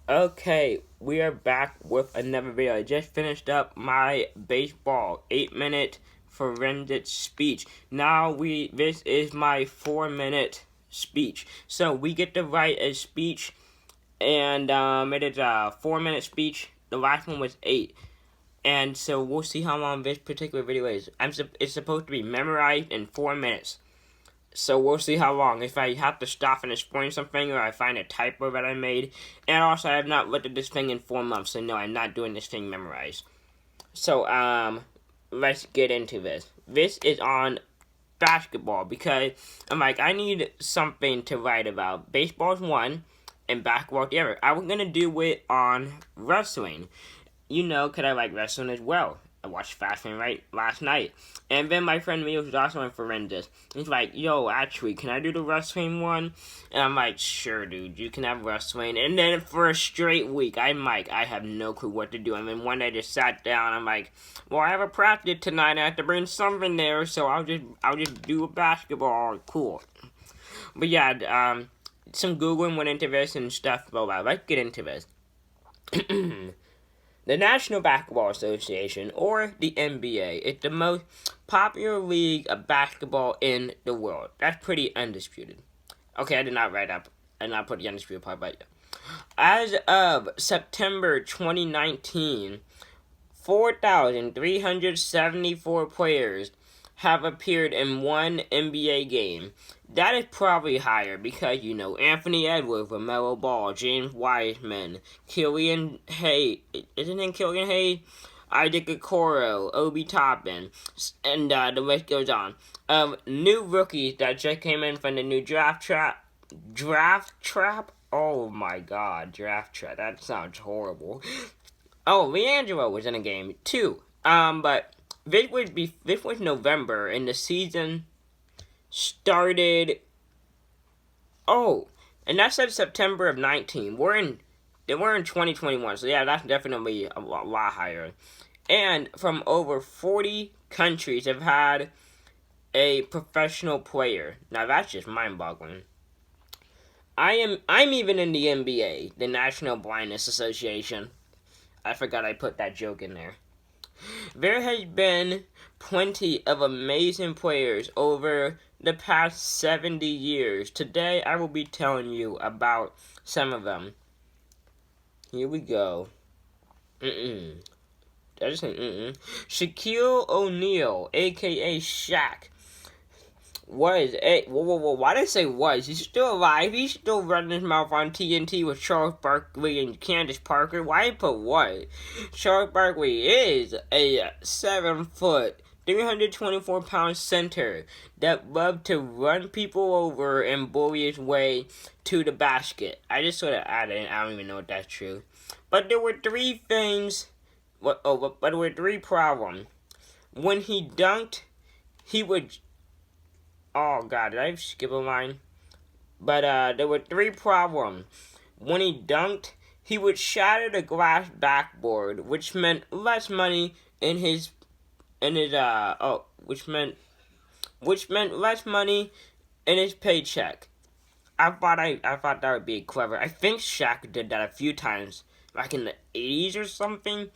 Okay, we are back with another video. I just finished up my baseball 8-minute forensic speech. This is my 4-minute speech. So we get to write a speech, and it is a 4-minute speech. The last one was 8. And so we'll see how long this particular video is. It's supposed to be memorized in 4 minutes. So we'll see how long. If I have to stop and explain something, or I find a typo that I made. And also, I have not looked at this thing in 4 months, so no, I'm not doing this thing memorized. So, let's get into this. This is on basketball, because I need something to write about. Baseball's one, and basketball's the other. I was gonna do it on wrestling. Because I like wrestling as well. I watched Fast and Right last night. And then my friend Mio was also in forensics. He's like, yo, actually, can I do the wrestling one? And I'm like, sure, dude, you can have wrestling. And then for a straight week, I have no clue what to do. And then one day I just sat down, I'm like, well, I have a practice tonight, I have to bring something there, so I'll just do a basketball. Cool. But yeah, some Googling went into this and stuff. But let's get into this. The National Basketball Association, or the NBA, is the most popular league of basketball in the world. That's pretty undisputed. Okay, I did not put the undisputed part, but as of September 2019, 4,374 players have appeared in one NBA game. That is probably higher because, Anthony Edwards, LaMelo Ball, James Wiseman, Killian Hayes, isn't it Killian Hayes? Isaac Okoro, Obi Toppin, and the list goes on. New rookies that just came in from the new draft trap? Oh my god, draft trap. That sounds horrible. Oh, Leandro was in a game too. But this was November, and the season started. Oh, and that said September of 19. We're in 2021, so yeah, that's definitely a lot higher. And from over 40 countries have had a professional player. Now that's just mind-boggling. I'm even in the NBA, the National Blindness Association. I forgot I put that joke in there. There has been plenty of amazing players over the past 70 years. Today I will be telling you about some of them. Here we go. Shaquille O'Neal, aka Shaq, why did I say was? He's still alive. He's still running his mouth on TNT with Charles Barkley and Candace Parker. Why put what? Charles Barkley is a 7-foot, 324-pound center that loved to run people over and bully his way to the basket. I just sort of added, I don't even know if that's true. But there were three things, but there were three problems. When he dunked, he would... Oh god, did I skip a line? But there were three problems. When he dunked, he would shatter the glass backboard, which meant less money which meant less money in his paycheck. I thought that would be clever. I think Shaq did that a few times, like in the 80s or something.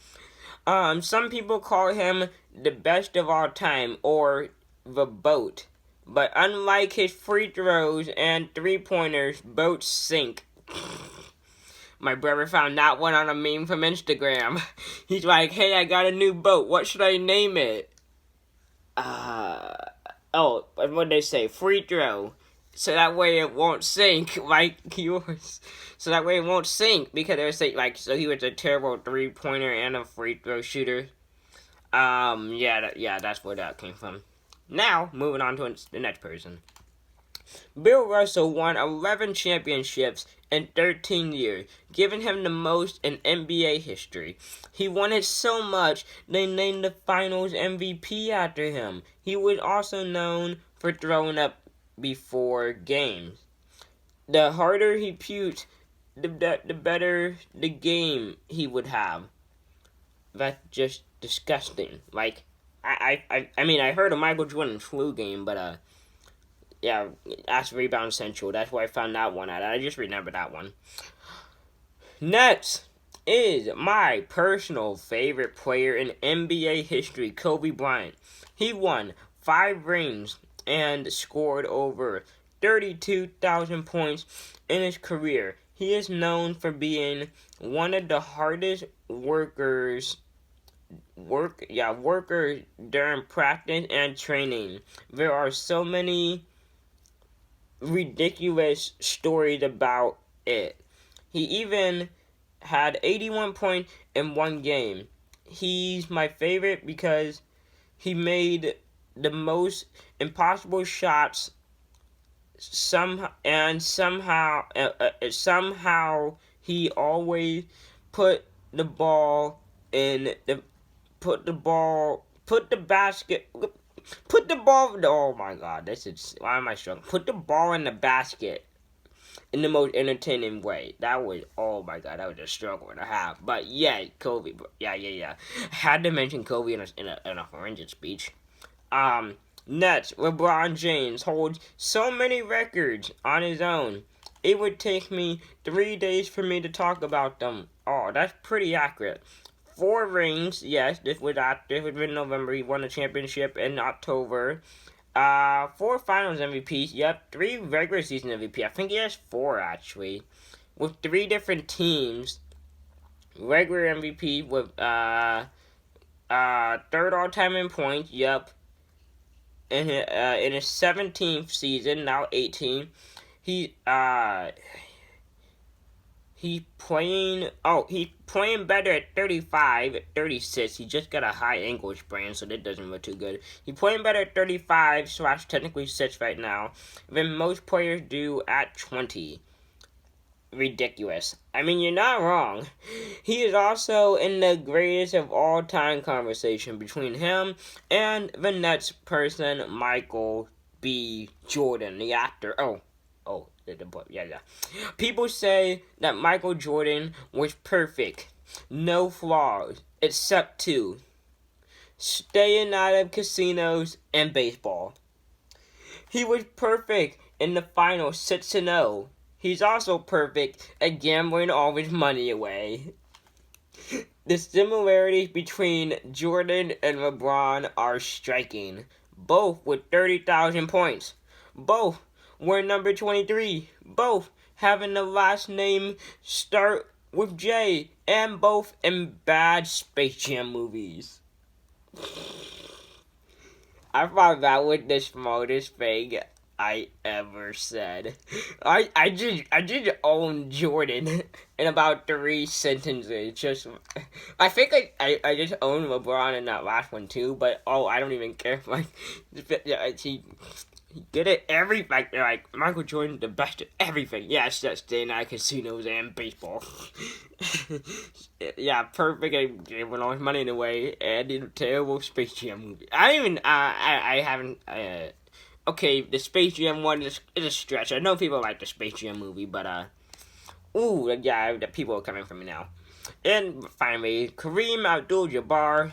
Some people call him the best of all time, or the BOAT. But unlike his free throws and three-pointers, boats sink. My brother found that one on a meme from Instagram. He's like, hey, I got a new boat. What should I name it? What'd they say? Free throw. So that way it won't sink like yours. So that way it won't sink because they would say, so he was a terrible three-pointer and a free throw shooter. That's where that came from. Now, moving on to the next person. Bill Russell won 11 championships in 13 years, giving him the most in NBA history. He won it so much, they named the Finals MVP after him. He was also known for throwing up before games. The harder he puked, the better the game he would have. That's just disgusting. I heard of Michael Jordan's flu game, but, ask Rebound Central. That's where I found that one at. I just remember that one. Next is my personal favorite player in NBA history, Kobe Bryant. He won 5 rings and scored over 32,000 points in his career. He is known for being one of the hardest workers during practice and training. There are so many ridiculous stories about it. He even had 81 points in one game. He's my favorite because he made the most impossible shots somehow he always put the ball in the oh my god, why am I struggling? Put the ball in the basket in the most entertaining way. That was, oh my god, that was a struggle and a half. But yeah, Kobe, yeah. Had to mention Kobe in a forensic speech. Next, LeBron James holds so many records on his own. It would take me 3 days for me to talk about them. Oh, that's pretty accurate. 4 rings, yes, this was in November. He won the championship in October. 4 finals MVPs, yep. 3 regular season MVP. I think he has 4 actually. With 3 different teams. Regular MVP with third all time in points, yep. In his 17th season, now 18. He's playing better at 35, at 36. He just got a high ankle sprain, so that doesn't look too good. He's playing better at 35 / technically 6 right now than most players do at 20. Ridiculous. I mean, you're not wrong. He is also in the greatest of all time conversation between him and the Nets person, Michael B. Jordan, the actor. Yeah. People say that Michael Jordan was perfect. No flaws, except 2. Staying out of casinos and baseball. He was perfect in the final 6-0. He's also perfect at gambling all his money away. The similarities between Jordan and LeBron are striking. Both with 30,000 points. Both were number 23. Both having the last name start with J. And both in bad Space Jam movies. I thought that was the smartest thing I ever said. I just own Jordan in about 3 sentences. I think I just own LeBron in that last one too. But I don't even care. He good at everything. Like Michael Jordan, the best at everything. Yes, that's staying out of casinos and baseball. Yeah, perfect at giving all his money away and in a terrible Space Jam movie. I haven't. Okay, the Space Jam one is a stretch. I know people like the Space Jam movie, but the people are coming for me now. And finally, Kareem Abdul-Jabbar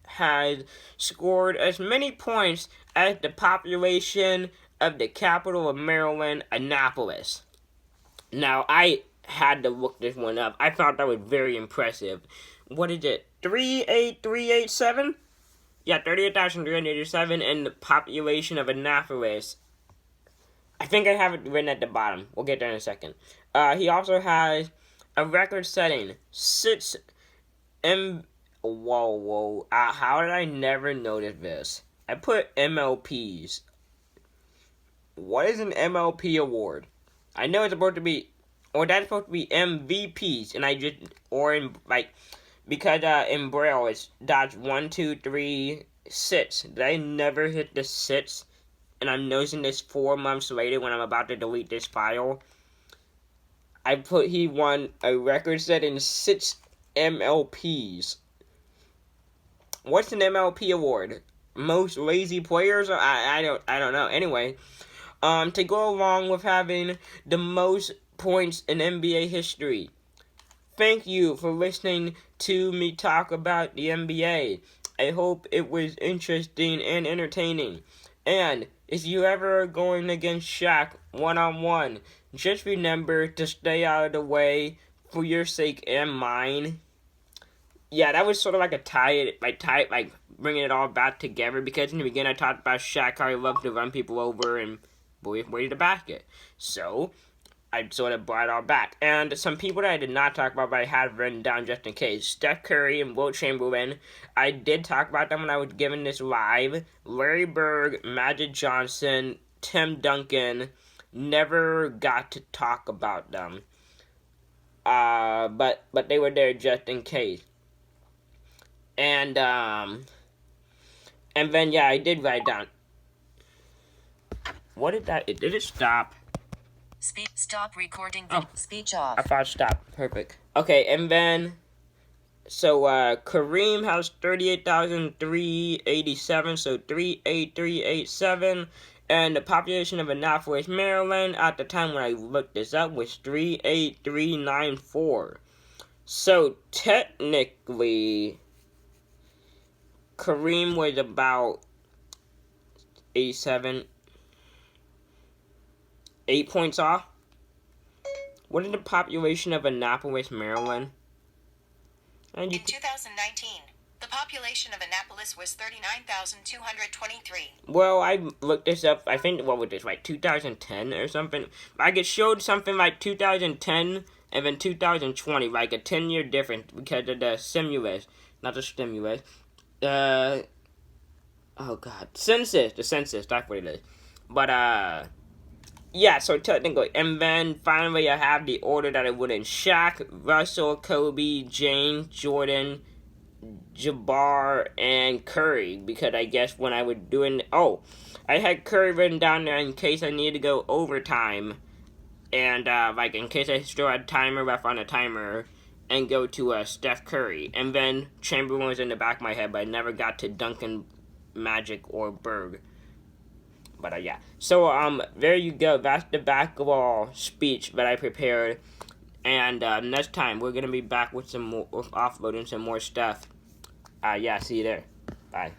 has scored as many points as the population of the capital of Maryland, Annapolis. Now, I had to look this one up. I thought that was very impressive. What is it? 38,387? Yeah, 38,387 in the population of Annapolis. I think I have it written at the bottom. We'll get there in a second. He also has a record-setting 6 Whoa. How did I never notice this? I put MLPs. What is an MLP award? I know it's supposed to be, or that's supposed to be MVPs, and because in Braille it's dots 1, 2, 3, 6. Did I never hit the 6? And I'm noticing this 4 months later when I'm about to delete this file. I put he won a record-setting 6 MLPs. What's an MLP award? Most lazy players? I don't know. Anyway, to go along with having the most points in NBA history. Thank you for listening to me talk about the NBA. I hope it was interesting and entertaining. And if you ever are going against Shaq one-on-one, just remember to stay out of the way for your sake and mine. Yeah, that was sort of like a tie, bringing it all back together, because in the beginning I talked about Shaq, how he loved to run people over and waited the basket. So, I sort of brought it all back. And some people that I did not talk about, but I had written down just in case. Steph Curry and Wilt Chamberlain. I did talk about them when I was giving this live. Larry Bird, Magic Johnson, Tim Duncan. Never got to talk about them. But they were there just in case. And then, yeah, I did write down. What did that... Did it stop? Stop recording. Speech off. I thought it stopped. Perfect. Okay, and then... So, Kareem has 38,387, so 38387. And the population of Annapolis, Maryland, at the time when I looked this up, was 38394. So, technically... Kareem was about 87, 8 points off. What is the population of Annapolis, Maryland? In 2019, the population of Annapolis was 39,223. Well, I looked this up. I think, what was this, like 2010 or something? Like, it showed something like 2010 and then 2020, like a 10-year difference because of the stimulus. Not the stimulus. Oh god, census, the census, that's what it is. But, yeah, so technically, and then finally I have the order that I would in: Shaq, Russell, Kobe, James, Jordan, Jabbar, and Curry, because I guess when I was doing, I had Curry written down there in case I needed to go overtime, and, in case I still had timer, ref on a timer, and go to Steph Curry. And then Chamberlain was in the back of my head, but I never got to Duncan, Magic, or Berg. But yeah. So there you go. That's the basketball speech that I prepared. And next time we're gonna be back with some more, with offloading some more stuff. Yeah, see you there. Bye.